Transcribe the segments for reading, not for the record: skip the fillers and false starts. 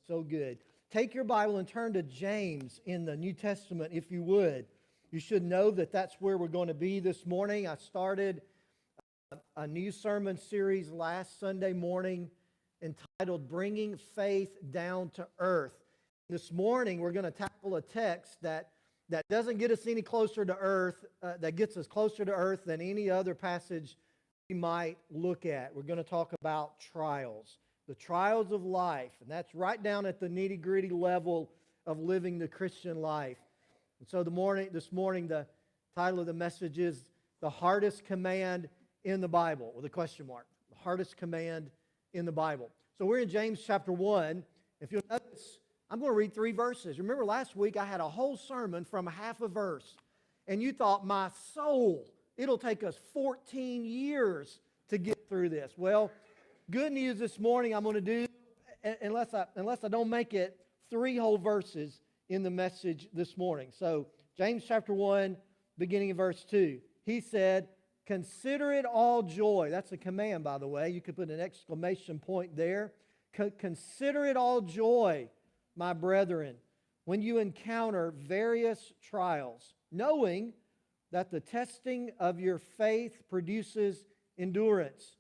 So good. Take your Bible and turn to James in the New Testament, if you would. You should know that that's where we're going to be this morning. I started a new sermon series last Sunday morning entitled Bringing Faith Down to Earth. This morning we're going to tackle a text that doesn't get us any closer to earth, that gets us closer to earth than any other passage we might look at. We're going to talk about trials. The trials of life, and that's right down at the nitty-gritty level of living the Christian life. And so this morning, the title of the message is The Hardest Command in the Bible, with a question mark. The hardest command in the Bible. So we're in James chapter 1. If you'll notice, I'm going to read 3 verses. Remember last week I had a whole sermon from half a verse, and you thought, my soul, it'll take us 14 years to get through this. Well, good news this morning, I'm going to do, unless I don't make it, 3 whole verses in the message this morning. So, James chapter 1, beginning in verse 2. He said, consider it all joy. That's a command, by the way. You could put an exclamation point there. Consider it all joy, my brethren, when you encounter various trials, knowing that the testing of your faith produces endurance.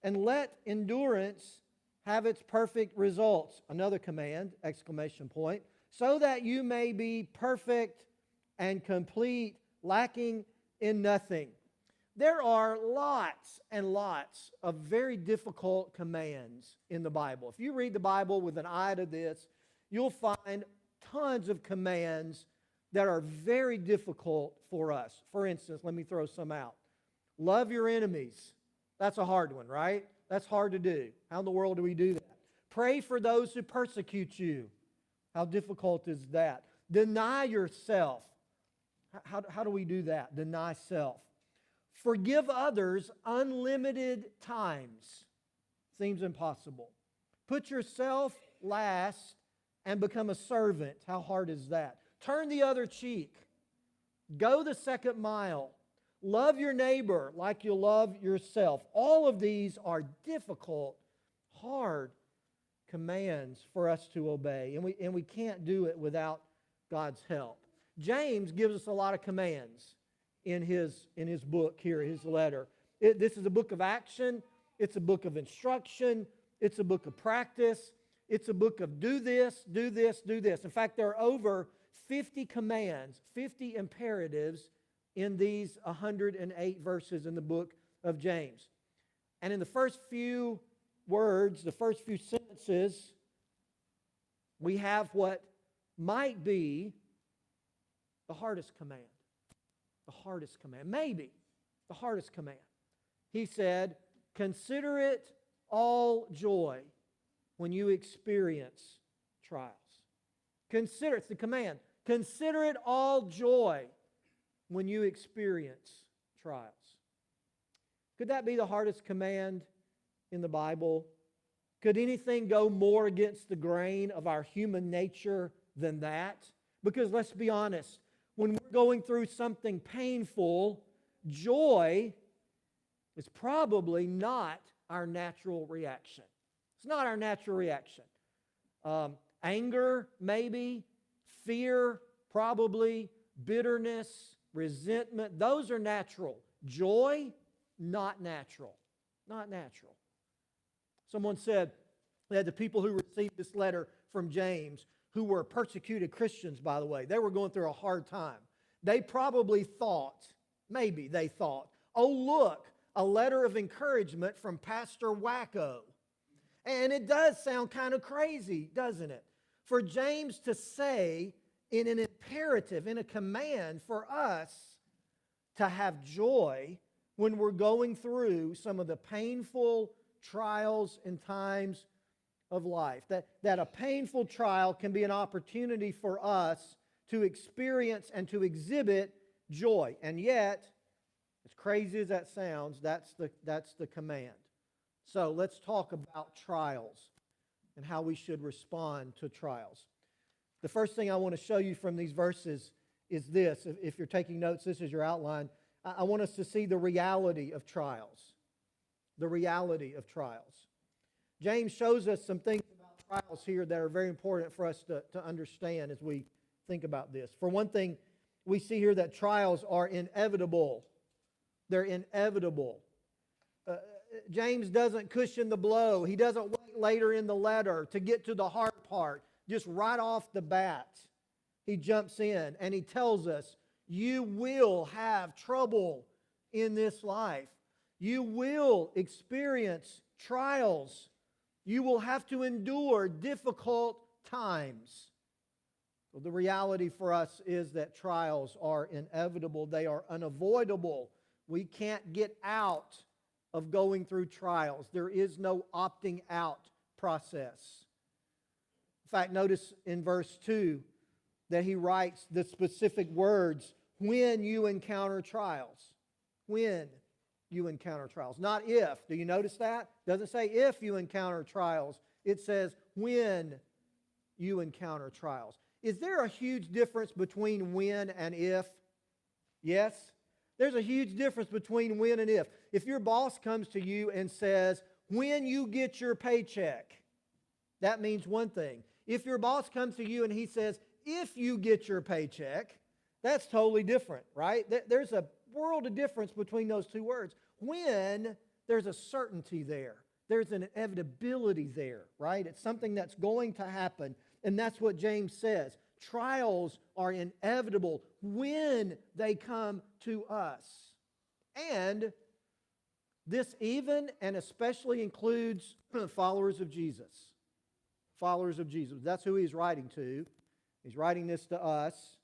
And let endurance have its perfect results. Another command, exclamation point. So that you may be perfect and complete, lacking in nothing. There are lots and lots of very difficult commands in the Bible. If you read the Bible with an eye to this, you'll find tons of commands that are very difficult for us. For instance, let me throw some out. Love your enemies. That's a hard one, right? That's hard to do. How in the world do we do that? Pray for those who persecute you. How difficult is that? Deny yourself. How do we do that? Deny self. Forgive others unlimited times. Seems impossible. Put yourself last and become a servant. How hard is that? Turn the other cheek. Go the second mile. Love your neighbor like you love yourself. All of these are difficult, hard commands for us to obey. And we can't do it without God's help. James gives us a lot of commands in his book here, his letter. This is a book of action. It's a book of instruction. It's a book of practice. It's a book of do this, do this, do this. In fact, there are over 50 commands, 50 imperatives in these 108 verses in the book of James. And in the first few words, the first few sentences, we have what might be the hardest command. The hardest command. Maybe the hardest command. He said, consider it all joy when you experience trials. Consider, it's the command. Consider it all joy when you experience trials. Could that be the hardest command in the Bible? Could anything go more against the grain of our human nature than that? Because let's be honest, when we're going through something painful, joy is probably not our natural reaction. It's not our natural reaction. Anger, maybe. Fear, probably. Bitterness, resentment, those are natural. Joy, not natural. Not natural. Someone said that the people who received this letter from James, who were persecuted Christians, by the way, they were going through a hard time. They probably thought, maybe they thought, oh look, a letter of encouragement from Pastor Wacko. And it does sound kind of crazy, doesn't it? For James to say in an imperative, in a command for us to have joy when we're going through some of the painful trials and times of life. That a painful trial can be an opportunity for us to experience and to exhibit joy. And yet, as crazy as that sounds, that's the command. So let's talk about trials and how we should respond to trials. The first thing I want to show you from these verses is this. If you're taking notes, this is your outline. I want us to see the reality of trials. The reality of trials. James shows us some things about trials here that are very important for us to understand as we think about this. For one thing, we see here that trials are inevitable. They're inevitable. James doesn't cushion the blow. He doesn't wait later in the letter to get to the hard part. Just right off the bat, he jumps in and he tells us, you will have trouble in this life. You will experience trials. You will have to endure difficult times. Well, the reality for us is that trials are inevitable. They are unavoidable. We can't get out of going through trials. There is no opting out process. In fact, notice in verse 2 that he writes the specific words, when you encounter trials. When you encounter trials. Not if. Do you notice that? It doesn't say if you encounter trials. It says when you encounter trials. Is there a huge difference between when and if? Yes. There's a huge difference between when and if. If your boss comes to you and says, when you get your paycheck, that means one thing. If your boss comes to you and he says, if you get your paycheck, that's totally different, right? There's a world of difference between those two words. When, there's a certainty there. There's an inevitability there, right? It's something that's going to happen. And that's what James says. Trials are inevitable when they come to us. And this even and especially includes followers of Jesus. Followers of Jesus. That's who he's writing to. He's writing this to us.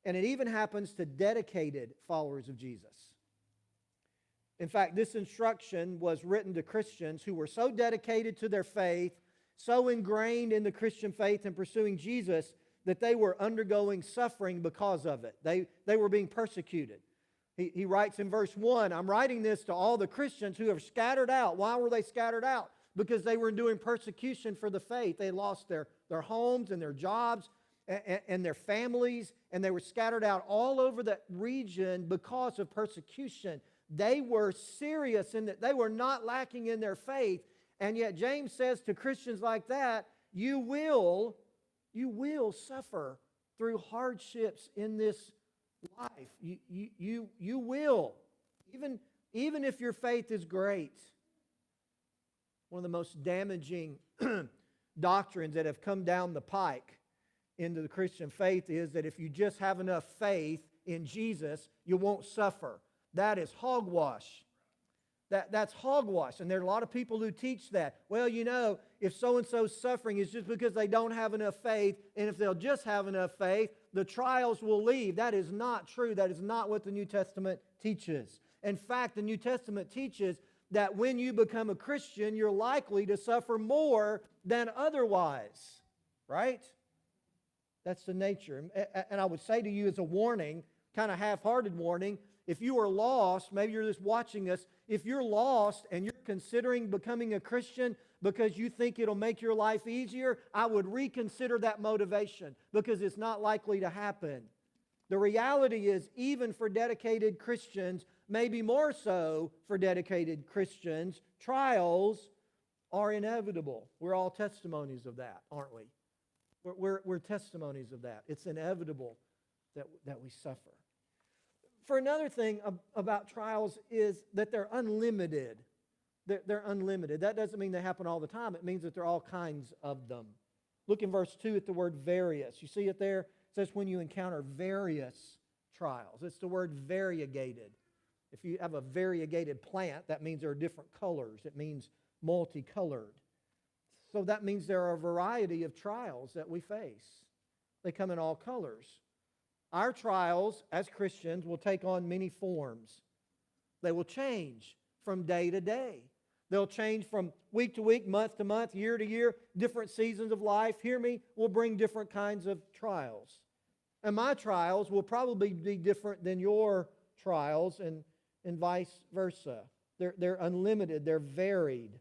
And it even happens to dedicated followers of Jesus. In fact, this instruction was written to Christians who were so dedicated to their faith, so ingrained in the Christian faith and pursuing Jesus, that they were undergoing suffering because of it. They were being persecuted. He writes in verse 1, I'm writing this to all the Christians who are scattered out. Why were they scattered out? Because they were doing persecution for the faith. They lost their homes and their jobs and their families, and they were scattered out all over that region because of persecution. They were serious in that they were not lacking in their faith, and yet James says to Christians like that, you will suffer through hardships in this life. You will, even if your faith is great. One of the most damaging doctrines that have come down the pike into the Christian faith is that if you just have enough faith in Jesus, you won't suffer. That is hogwash. That's hogwash. And there are a lot of people who teach that. Well, you know, if so-and-so's suffering is just because they don't have enough faith, and if they'll just have enough faith, the trials will leave. That is not true. That is not what the New Testament teaches. In fact, the New Testament teaches that when you become a Christian, you're likely to suffer more than otherwise. Right? That's the nature. And I would say to you as a warning, kind of half-hearted warning, if you are lost, maybe you're just watching us, if you're lost and you're considering becoming a Christian because you think it'll make your life easier, I would reconsider that motivation because it's not likely to happen. The reality is, even for dedicated Christians, maybe more so for dedicated Christians, trials are inevitable. We're all testimonies of that, aren't we? We're testimonies of that. It's inevitable that we suffer. For another thing about trials is that they're unlimited. They're unlimited. That doesn't mean they happen all the time. It means that there are all kinds of them. Look in verse 2 at the word various. You see it there? It says when you encounter various trials. It's the word variegated. If you have a variegated plant, that means there are different colors. It means multicolored. So that means there are a variety of trials that we face. They come in all colors. Our trials as Christians will take on many forms. They will change from day to day. They'll change from week to week, month to month, year to year. Different seasons of life, hear me, will bring different kinds of trials. And my trials will probably be different than your trials and vice versa. They're unlimited. They're varied.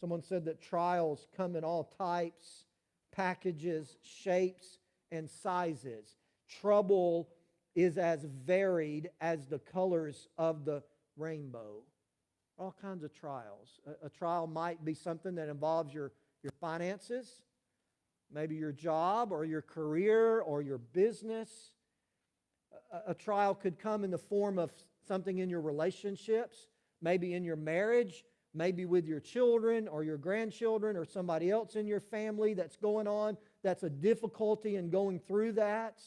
Someone said that trials come in all types, packages, shapes, and sizes. Trouble is as varied as the colors of the rainbow. All kinds of trials. A trial might be something that involves your your finances, maybe your job or your career or your business. A trial could come in the form of something in your relationships, maybe in your marriage, maybe with your children or your grandchildren or somebody else in your family that's going on, that's a difficulty in going through that.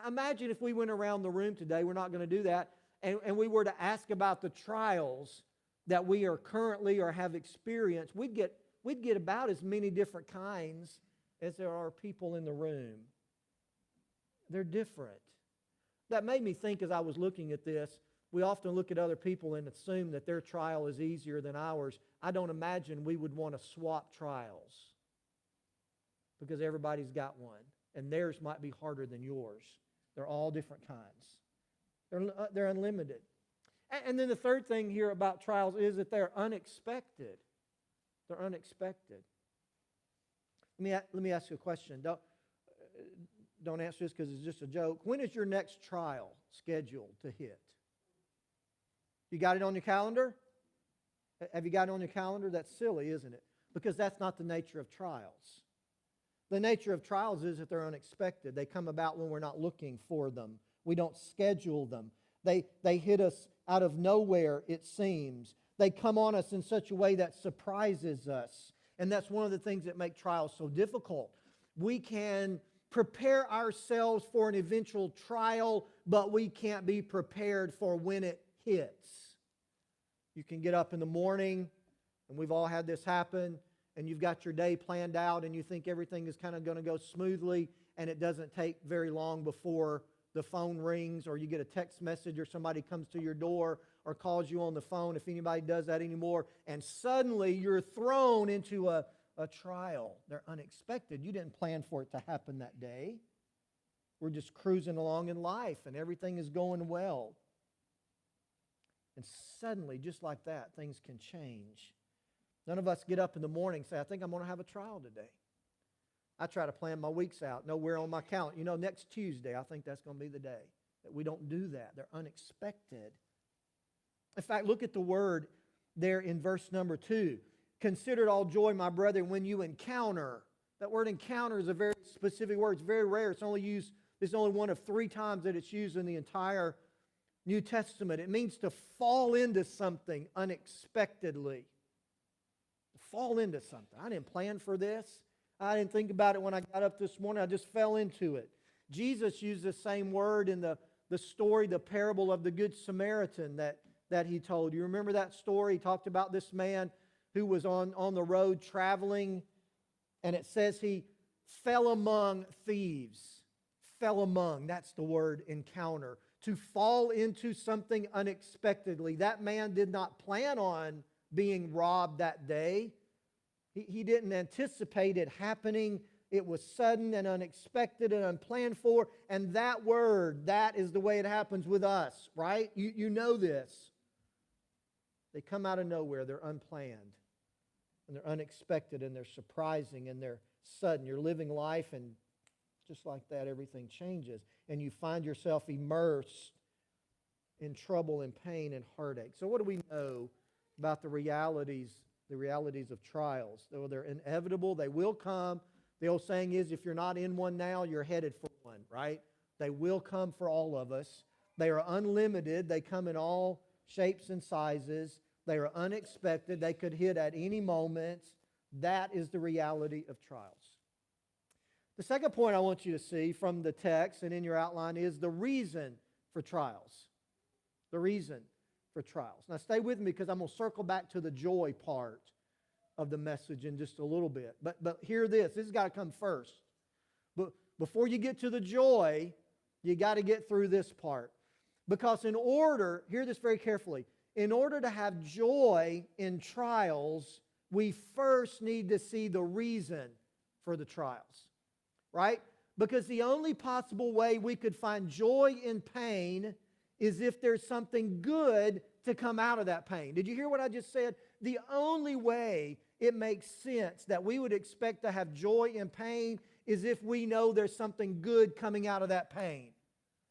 Imagine if we went around the room today, we're not going to do that, and we were to ask about the trials that we are currently or have experienced. We'd get about as many different kinds as there are people in the room. They're different. That made me think as I was looking at this, we often look at other people and assume that their trial is easier than ours. I don't imagine we would want to swap trials because everybody's got one, and theirs might be harder than yours. They're all different kinds. They're unlimited. And then the third thing here about trials is that they're unexpected. They're unexpected. Let me ask you a question. Don't answer this because it's just a joke. When is your next trial scheduled to hit? You got it on your calendar? Have you got it on your calendar? That's silly, isn't it? Because that's not the nature of trials. The nature of trials is that they're unexpected. They come about when we're not looking for them. We don't schedule them. They hit us out of nowhere, it seems. They come on us in such a way that surprises us. And that's one of the things that make trials so difficult. We can prepare ourselves for an eventual trial, but we can't be prepared for when it hits. You can get up in the morning, and we've all had this happen, and you've got your day planned out, and you think everything is kind of going to go smoothly, and it doesn't take very long before the phone rings, or you get a text message, or somebody comes to your door or calls you on the phone, if anybody does that anymore, and suddenly you're thrown into a trial. They're unexpected. You didn't plan for it to happen that day. We're just cruising along in life, and everything is going well. And suddenly, just like that, things can change. None of us get up in the morning and say, I think I'm going to have a trial today. I try to plan my weeks out, nowhere on my calendar. Next Tuesday, I think that's going to be the day. That we don't do that. They're unexpected. In fact, look at the word there in verse number 2. Consider it all joy, my brethren, when you encounter. That word encounter is a very specific word. It's very rare. It's only one of 3 times that it's used in the entire New Testament. It means to fall into something unexpectedly. To fall into something. I didn't plan for this. I didn't think about it when I got up this morning. I just fell into it. Jesus used the same word in the story, the parable of the Good Samaritan that he told. You remember that story? He talked about this man who was on the road traveling, and it says he fell among thieves. Fell among, that's the word encounter. To fall into something unexpectedly. That man did not plan on being robbed that day. He didn't anticipate it happening. It was sudden and unexpected and unplanned for. And that word, that is the way it happens with us, right? You know this. They come out of nowhere. They're unplanned. And they're unexpected and they're surprising and they're sudden. You're living life and just like that, everything changes. And you find yourself immersed in trouble and pain and heartache. So what do we know about the realities of trials? Though they're inevitable, they will come. The old saying is, if you're not in one now, you're headed for one, right? They will come for all of us. They are unlimited. They come in all shapes and sizes. They are unexpected. They could hit at any moment. That is the reality of trials. The second point I want you to see from the text and in your outline is the reason for trials. The reason for trials. Now stay with me because I'm going to circle back to the joy part of the message in just a little bit. But hear this. This has got to come first. But before you get to the joy, you got to get through this part. Because hear this very carefully, in order to have joy in trials, we first need to see the reason for the trials. Right? Because the only possible way we could find joy in pain is if there's something good to come out of that pain. Did you hear what I just said? The only way it makes sense that we would expect to have joy in pain is if we know there's something good coming out of that pain.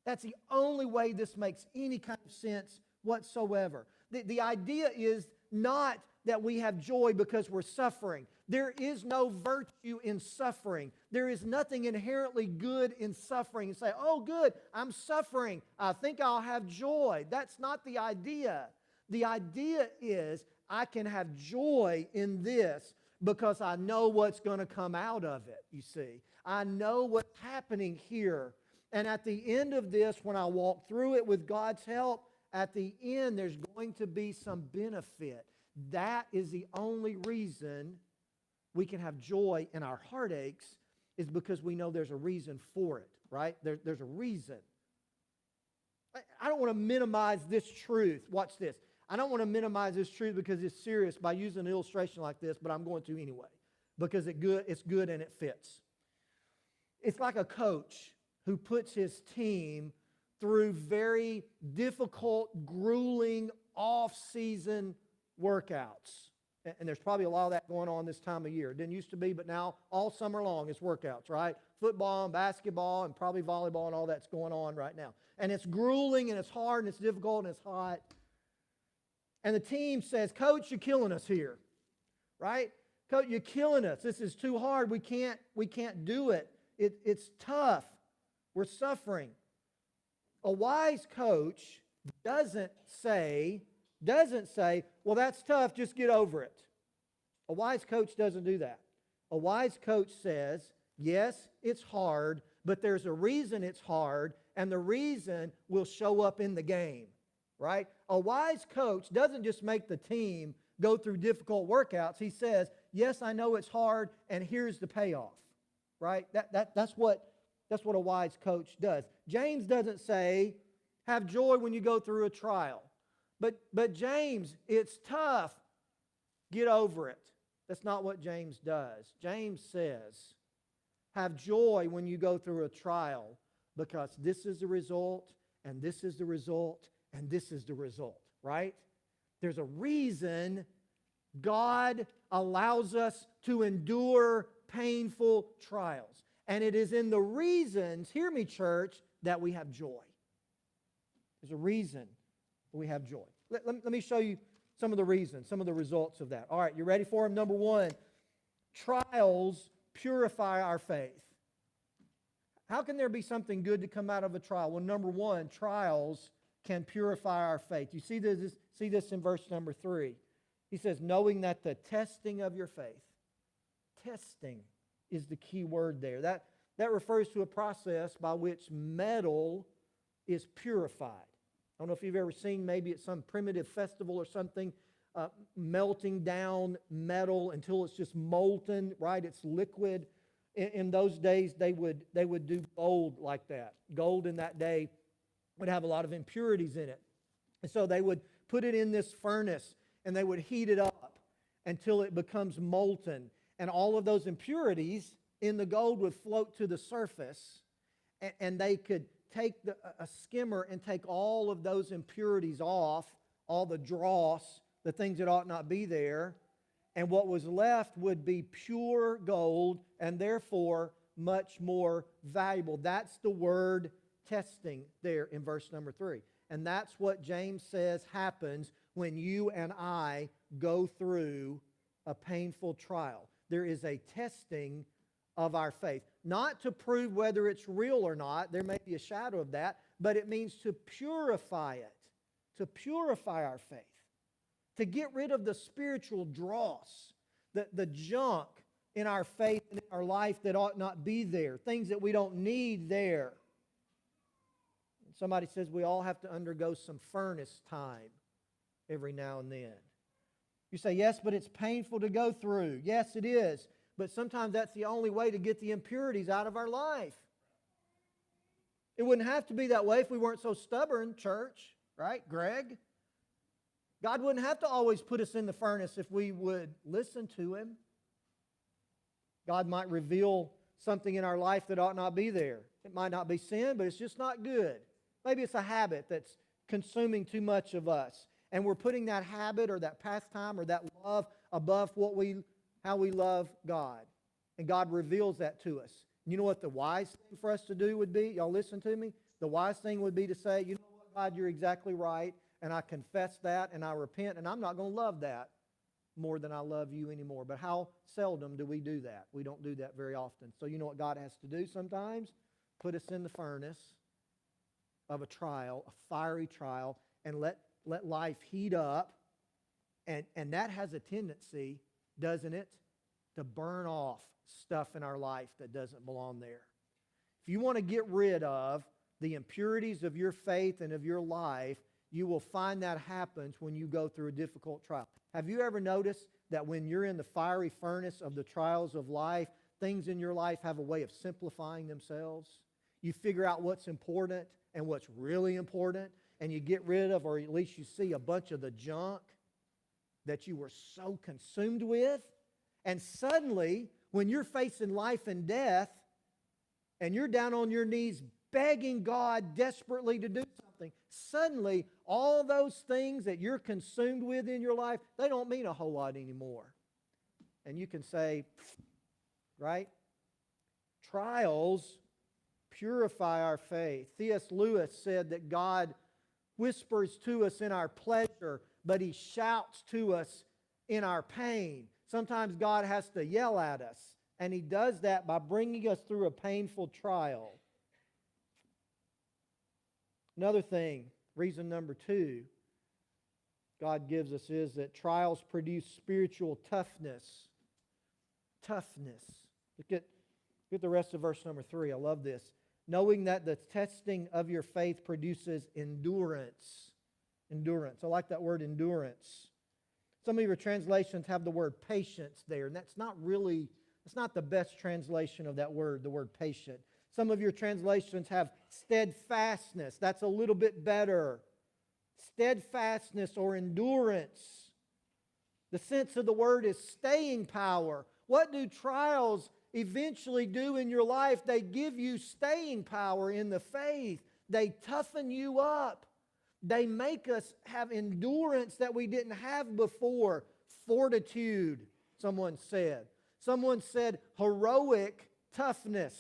That's the only way this makes any kind of sense whatsoever. The idea is not that we have joy because we're suffering. There is no virtue in suffering. There is nothing inherently good in suffering. And say, oh good, I'm suffering. I think I'll have joy. That's not the idea. The idea is I can have joy in this because I know what's going to come out of it, you see. I know what's happening here. And at the end of this, when I walk through it with God's help, at the end there's going to be some benefit. That is the only reason we can have joy in our heartaches, is because we know there's a reason for it, right? There's a reason. I don't want to minimize this truth. Watch this. I don't want to minimize this truth because it's serious by using an illustration like this, but I'm going to anyway because it's good and it fits. It's like a coach who puts his team through very difficult, grueling, off-season workouts. And there's probably a lot of that going on this time of year. It didn't used to be, but now all summer long it's workouts, right? Football and basketball and probably volleyball and all that's going on right now. And it's grueling and it's hard and it's difficult and it's hot. And the team says, Coach, you're killing us here, right? Coach, you're killing us. This is too hard. We can't do it. It's tough. We're suffering. A wise coach doesn't say, well, that's tough, just get over it. A wise coach doesn't do that. A wise coach says, yes, it's hard, but there's a reason it's hard, and the reason will show up in the game, right? A wise coach doesn't just make the team go through difficult workouts. He says, yes, I know it's hard, and here's the payoff, right? That's what a wise coach does. James doesn't say, have joy when you go through a trial. But James, it's tough. Get over it. That's not what James does. James says, have joy when you go through a trial because this is the result, and this is the result, and this is the result, right? There's a reason God allows us to endure painful trials. And it is in the reasons, hear me, church, that we have joy. There's a reason we have joy. Let me show you some of the reasons, some of the results of that. All right, you ready for them? Number one, trials purify our faith. How can there be something good to come out of a trial? Well, number one, trials can purify our faith. You see this in verse number 3. He says, knowing that the testing of your faith, testing is the key word there. That refers to a process by which metal is purified. I don't know if you've ever seen maybe at some primitive festival or something, melting down metal until it's just molten, right? It's liquid. In those days, they would do gold like that. Gold in that day would have a lot of impurities in it. And so they would put it in this furnace and they would heat it up until it becomes molten. And all of those impurities in the gold would float to the surface, and they could take a skimmer and take all of those impurities off, all the dross, the things that ought not be there, and what was left would be pure gold and therefore much more valuable. That's the word testing there in verse number 3. And that's what James says happens when you and I go through a painful trial. There is a testing of our faith. Not to prove whether it's real or not, there may be a shadow of that, but it means to purify it, to purify our faith, to get rid of the spiritual dross, the junk in our faith and in our life that ought not be there, things that we don't need there. Somebody says we all have to undergo some furnace time every now and then. You say, yes, but it's painful to go through. Yes, it is. But sometimes that's the only way to get the impurities out of our life. It wouldn't have to be that way if we weren't so stubborn, church, right, Greg? God wouldn't have to always put us in the furnace if we would listen to Him. God might reveal something in our life that ought not be there. It might not be sin, but it's just not good. Maybe it's a habit that's consuming too much of us. And we're putting that habit or that pastime or that love above how we love God. And God reveals that to us. You know what the wise thing for us to do would be? Y'all listen to me? The wise thing would be to say, you know what, God, you're exactly right. and I confess that and I repent, and I'm not going to love that more than I love you anymore. But how seldom do we do that? We don't do that very often. So you know what God has to do sometimes? Put us in the furnace of a trial, a fiery trial, and let life heat up. And that has a tendency, doesn't it, to burn off stuff in our life that doesn't belong there. If you want to get rid of the impurities of your faith and of your life, you will find that happens when you go through a difficult trial. Have you ever noticed that when you're in the fiery furnace of the trials of life, things in your life have a way of simplifying themselves? You figure out what's important and what's really important, and you get rid of, or at least you see a bunch of the junk that you were so consumed with. And suddenly, when you're facing life and death, and you're down on your knees begging God desperately to do something, suddenly all those things that you're consumed with in your life, they don't mean a whole lot anymore. And you can say, right? Trials purify our faith. C.S. Lewis said that God whispers to us in our pleasure, but He shouts to us in our pain. Sometimes God has to yell at us, and He does that by bringing us through a painful trial. Another thing, reason number 2, God gives us is that trials produce spiritual toughness. Toughness. Look at the rest of verse number 3. I love this. Knowing that the testing of your faith produces endurance. Endurance. I like that word endurance. Some of your translations have the word patience there, and that's not the best translation of that word, the word patient. Some of your translations have steadfastness. That's a little bit better. Steadfastness or endurance. The sense of the word is staying power. What do trials eventually do in your life? They give you staying power in the faith. They toughen you up. They make us have endurance that we didn't have before. Fortitude, someone said. Someone said heroic toughness.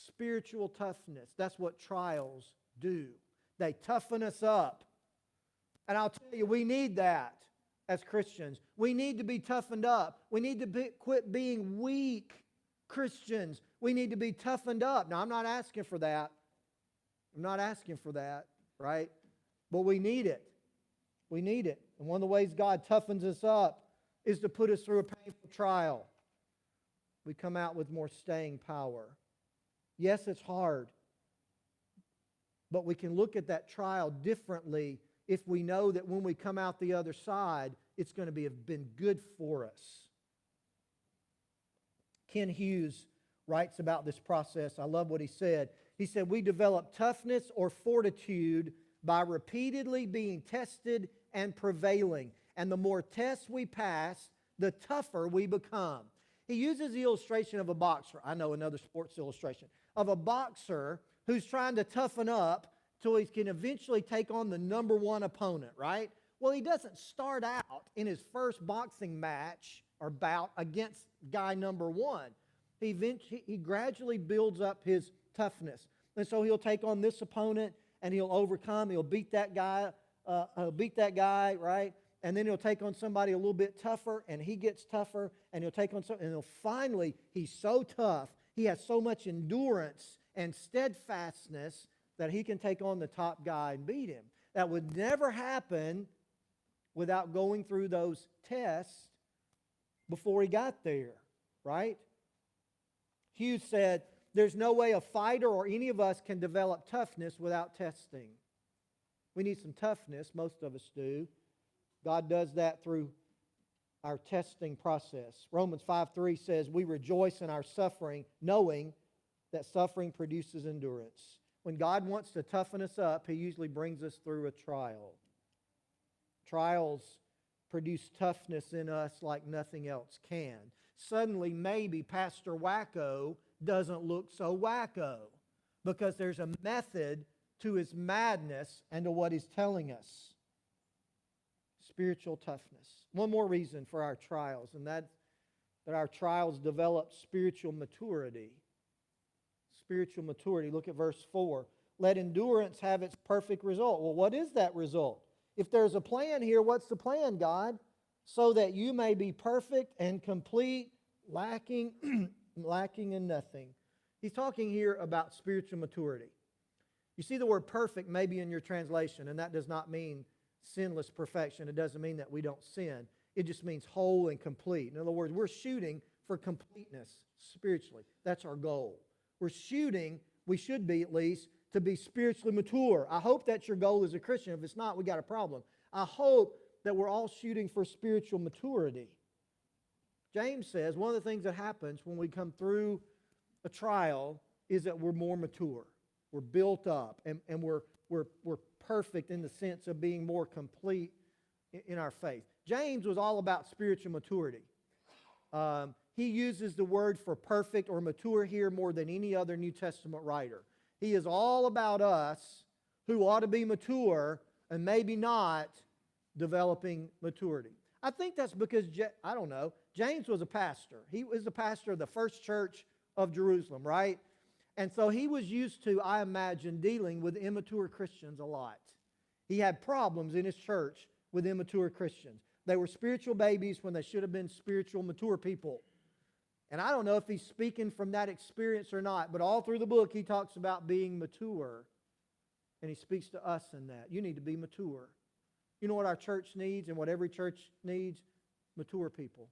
Spiritual toughness. That's what trials do. They toughen us up. And I'll tell you, we need that as Christians. We need to be toughened up. We need to quit being weak Christians. We need to be toughened up. Now, I'm not asking for that. I'm not asking for that, right? But we need it. We need it. And one of the ways God toughens us up is to put us through a painful trial. We come out with more staying power. Yes, it's hard. But we can look at that trial differently if we know that when we come out the other side, it's going to have been good for us. Ken Hughes writes about this process. I love what he said. He said, we develop toughness or fortitude by repeatedly being tested and prevailing. And the more tests we pass, the tougher we become. He uses the illustration of a boxer. I know another sports illustration. Of a boxer who's trying to toughen up till he can eventually take on the number one opponent, right? Well, he doesn't start out in his first boxing match or bout against guy number one. He gradually builds up his toughness. And so he'll take on this opponent and he'll overcome. He'll beat that guy, right? And then he'll take on somebody a little bit tougher, and he gets tougher, and he'll take on something, and finally, he's so tough, he has so much endurance and steadfastness that he can take on the top guy and beat him. That would never happen without going through those tests before he got there, right? Hughes said, there's no way a fighter or any of us can develop toughness without testing. We need some toughness, most of us do. God does that through our testing process. Romans 5:3 says, we rejoice in our suffering, knowing that suffering produces endurance. When God wants to toughen us up, He usually brings us through a trial. Trials produce toughness in us like nothing else can. Suddenly, maybe Pastor Wacko doesn't look so wacko because there's a method to his madness and to what he's telling us. Spiritual toughness. One more reason for our trials, and that our trials develop spiritual maturity. Spiritual maturity. Look at verse 4. let endurance have its perfect result. Well, what is that result? If there's a plan here, what's the plan, God? So that you may be perfect and complete, lacking, lacking in nothing. He's talking here about spiritual maturity. You see the word perfect maybe in your translation, and that does not mean sinless perfection. It doesn't mean that we don't sin. It just means whole and complete. In other words, we're shooting for completeness spiritually. That's our goal. We're shooting, we should be at least, to be spiritually mature. I hope that's your goal as a Christian. If it's not, we got a problem. I hope that we're all shooting for spiritual maturity. James says one of the things that happens when we come through a trial is that we're more mature. We're built up, and we're perfect in the sense of being more complete in our faith. James was all about spiritual maturity. He uses the word for perfect or mature here more than any other New Testament writer. He is all about us who ought to be mature and maybe not developing maturity. I think that's because, I don't know, James was a pastor. He was the pastor of the first church of Jerusalem, right? And so he was used to, I imagine, dealing with immature Christians a lot. He had problems in his church with immature Christians. They were spiritual babies when they should have been spiritual mature people. And I don't know if he's speaking from that experience or not, but all through the book he talks about being mature. And he speaks to us in that. You need to be mature. You know what our church needs and what every church needs? Mature people.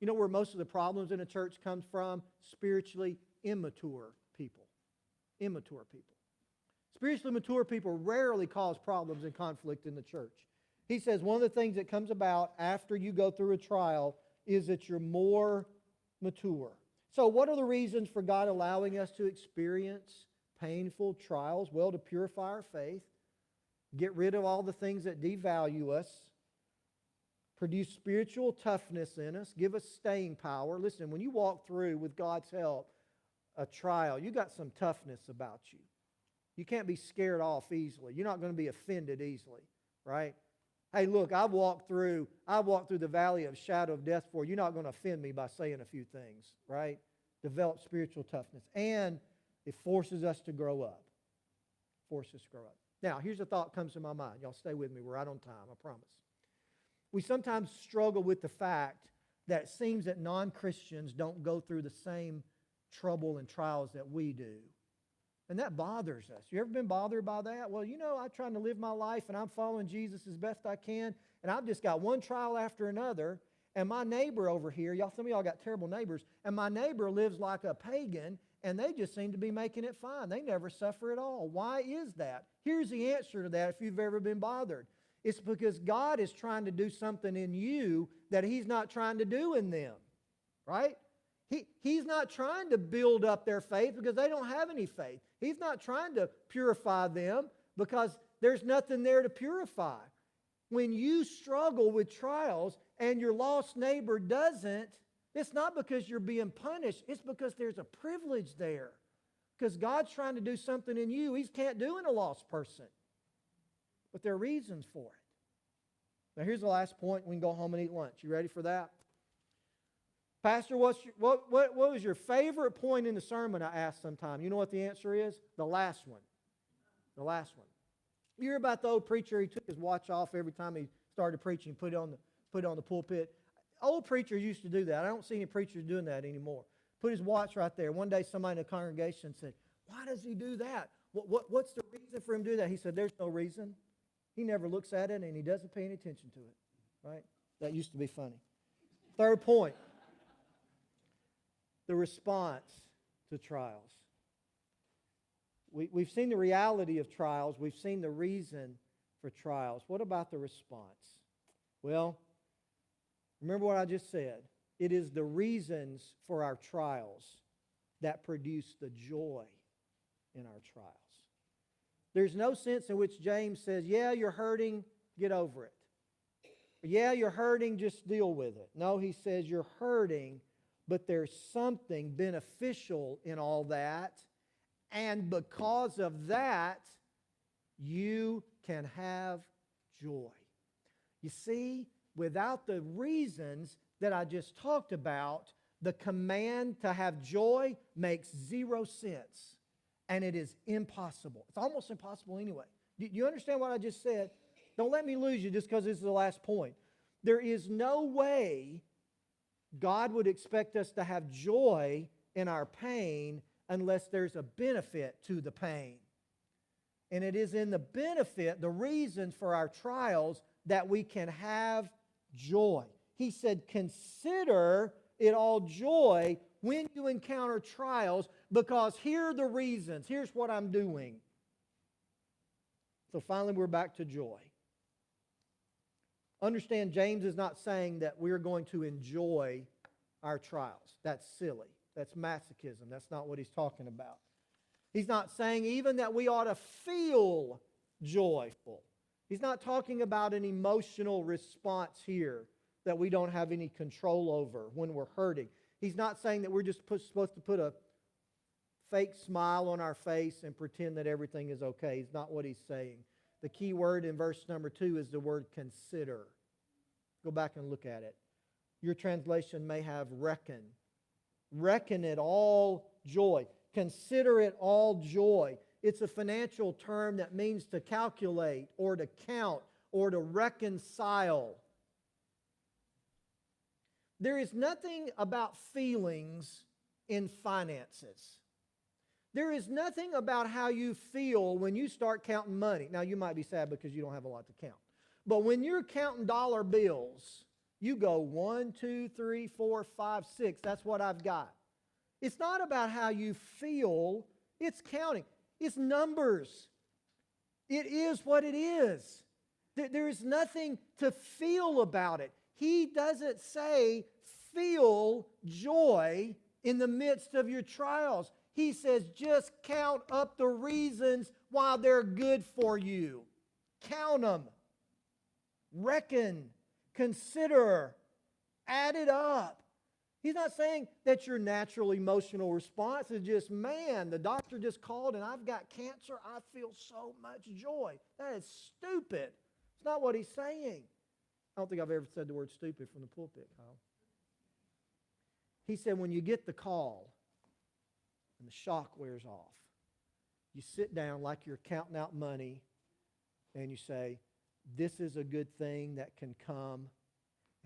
You know where most of the problems in a church comes from? Spiritually immature people. Immature people. Spiritually mature people rarely cause problems and conflict in the church. He says one of the things that comes about after you go through a trial is that you're more mature. So what are the reasons for God allowing us to experience painful trials? Well, to purify our faith, get rid of all the things that devalue us, produce spiritual toughness in us, give us staying power. Listen, when you walk through, with God's help, a trial, you got some toughness about you. You can't be scared off easily. You're not going to be offended easily, right? Hey, look, I've walked through the valley of shadow of death before. You're not going to offend me by saying a few things, right? Develop spiritual toughness. And it forces us to grow up. Forces us to grow up. Now, here's a thought comes to my mind. Y'all stay with me. We're right on time, I promise. We sometimes struggle with the fact that it seems that non-Christians don't go through the same trouble and trials that we do. And that bothers us. You ever been bothered by that? Well, you know, I'm trying to live my life and I'm following Jesus as best I can, and I've just got one trial after another, and my neighbor over here, some of y'all got terrible neighbors, and my neighbor lives like a pagan, and they just seem to be making it fine. They never suffer at all. Why is that? Here's the answer to that if you've ever been bothered. It's because God is trying to do something in you that He's not trying to do in them, right? He's not trying to build up their faith because they don't have any faith. He's not trying to purify them because there's nothing there to purify. When you struggle with trials and your lost neighbor doesn't, it's not because you're being punished. It's because there's a privilege there. Because God's trying to do something in you He can't do in a lost person. But there are reasons for it. Now here's the last point. We can go home and eat lunch. You ready for that? Pastor, what was your favorite point in the sermon? I asked sometime. You know what the answer is? The last one. The last one. You hear about the old preacher, he took his watch off every time he started preaching, put it on the pulpit. Old preachers used to do that. I don't see any preachers doing that anymore. Put his watch right there. One day somebody in the congregation said, "Why does he do that? What's the reason for him to do that?" He said, "There's no reason. He never looks at it and he doesn't pay any attention to it." Right? That used to be funny. Third point. The response to trials. We've seen the reality of trials. We've seen the reason for trials. What about the response? Well, remember what I just said. It is the reasons for our trials that produce the joy in our trials. There's no sense in which James says, yeah, you're hurting, get over it. Yeah, you're hurting, just deal with it. No, he says you're hurting, but there's something beneficial in all that, and because of that, you can have joy. You see, without the reasons that I just talked about, the command to have joy makes zero sense. and it is impossible. It's almost impossible anyway. Do you understand what I just said? Don't let me lose you just because this is the last point. There is no way God would expect us to have joy in our pain unless there's a benefit to the pain. And it is in the benefit, the reasons for our trials, that we can have joy. He said, consider it all joy when you encounter trials, because here are the reasons. Here's what I'm doing. So finally, we're back to joy. Understand, James is not saying that we're going to enjoy our trials. That's silly. That's masochism. That's not what he's talking about. He's not saying even that we ought to feel joyful. He's not talking about an emotional response here that we don't have any control over when we're hurting. He's not saying that we're just supposed to put a fake smile on our face and pretend that everything is okay. It's not what he's saying. The key word in verse number 2 is the word consider. Go back and look at it. Your translation may have reckon. Reckon it all joy. Consider it all joy. It's a financial term that means to calculate or to count or to reconcile. There is nothing about feelings in finances. There is nothing about how you feel when you start counting money. Now, you might be sad because you don't have a lot to count. But when you're counting dollar bills, you go 1, 2, 3, 4, 5, 6. That's what I've got. It's not about how you feel. It's counting. It's numbers. It is what it is. There is nothing to feel about it. He doesn't say feel joy in the midst of your trials. He says just count up the reasons why they're good for you. Count them. Reckon. Consider. Add it up. He's not saying that your natural emotional response is just, man, the doctor just called and I've got cancer. I feel so much joy. That is stupid. It's not what he's saying. I don't think I've ever said the word stupid from the pulpit, Kyle. He said when you get the call and the shock wears off, you sit down like you're counting out money and you say, this is a good thing that can come,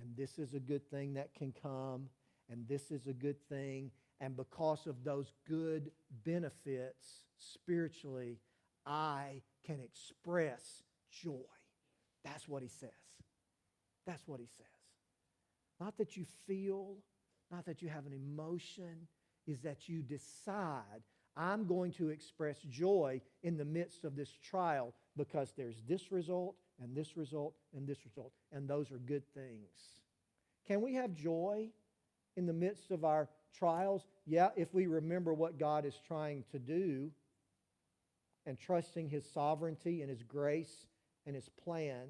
and this is a good thing that can come, and this is a good thing, and because of those good benefits spiritually, I can express joy. That's what he says. That's what he says. Not that you feel, not that you have an emotion, is that you decide, I'm going to express joy in the midst of this trial because there's this result and this result and this result, and those are good things. Can we have joy in the midst of our trials? Yeah, if we remember what God is trying to do and trusting His sovereignty and His grace and His plan.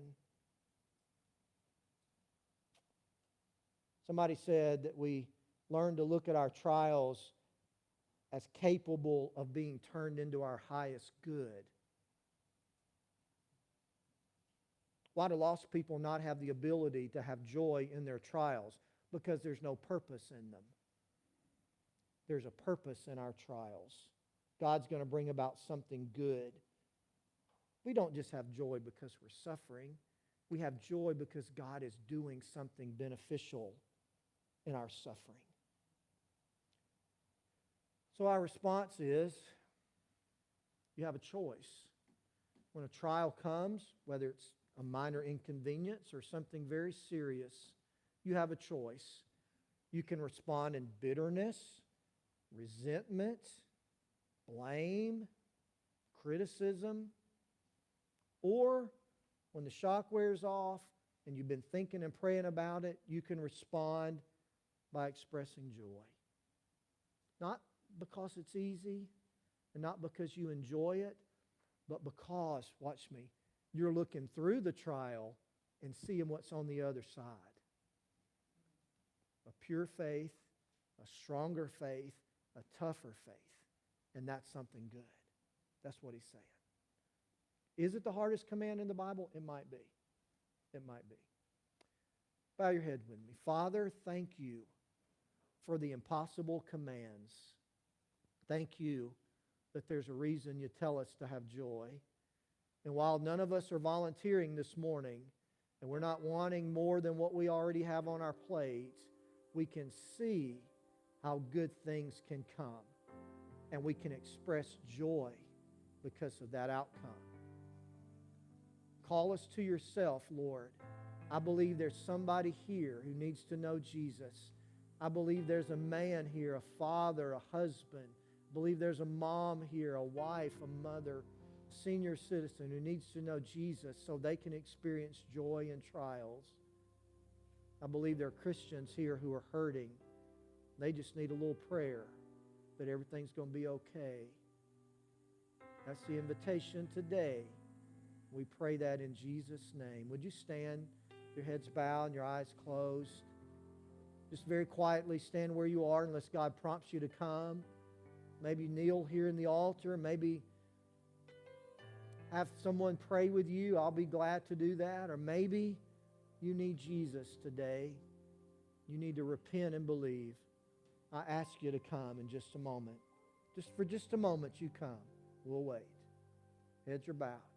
Somebody said that we learn to look at our trials as capable of being turned into our highest good. Why do lost people not have the ability to have joy in their trials? Because there's no purpose in them. There's a purpose in our trials. God's going to bring about something good. We don't just have joy because we're suffering. We have joy because God is doing something beneficial in our suffering. So our response is, you have a choice. When a trial comes, whether it's a minor inconvenience or something very serious, you have a choice. You can respond in bitterness, resentment, blame, criticism, or when the shock wears off and you've been thinking and praying about it, you can respond by expressing joy. Not because it's easy and not because you enjoy it, but because, watch me, you're looking through the trial and seeing what's on the other side. A pure faith, a stronger faith, a tougher faith. And that's something good. That's what he's saying. Is it the hardest command in the Bible? It might be. It might be. Bow your head with me. Father, thank you for the impossible commands. Thank you that there's a reason you tell us to have joy. And while none of us are volunteering this morning, and we're not wanting more than what we already have on our plates, we can see how good things can come. And we can express joy because of that outcome. Call us to yourself, Lord. I believe there's somebody here who needs to know Jesus. I believe there's a man here, a father, a husband. I believe there's a mom here, a wife, a mother, senior citizen who needs to know Jesus so they can experience joy in trials. I believe there are Christians here who are hurting. They just need a little prayer that everything's going to be okay. That's the invitation today. We pray that in Jesus' name. Would you stand, your heads bowed and your eyes closed? Just very quietly stand where you are unless God prompts you to come. Maybe kneel here in the altar. Maybe have someone pray with you. I'll be glad to do that. Or maybe you need Jesus today. You need to repent and believe. I ask you to come in just a moment. For just a moment, you come. We'll wait. Heads are bowed.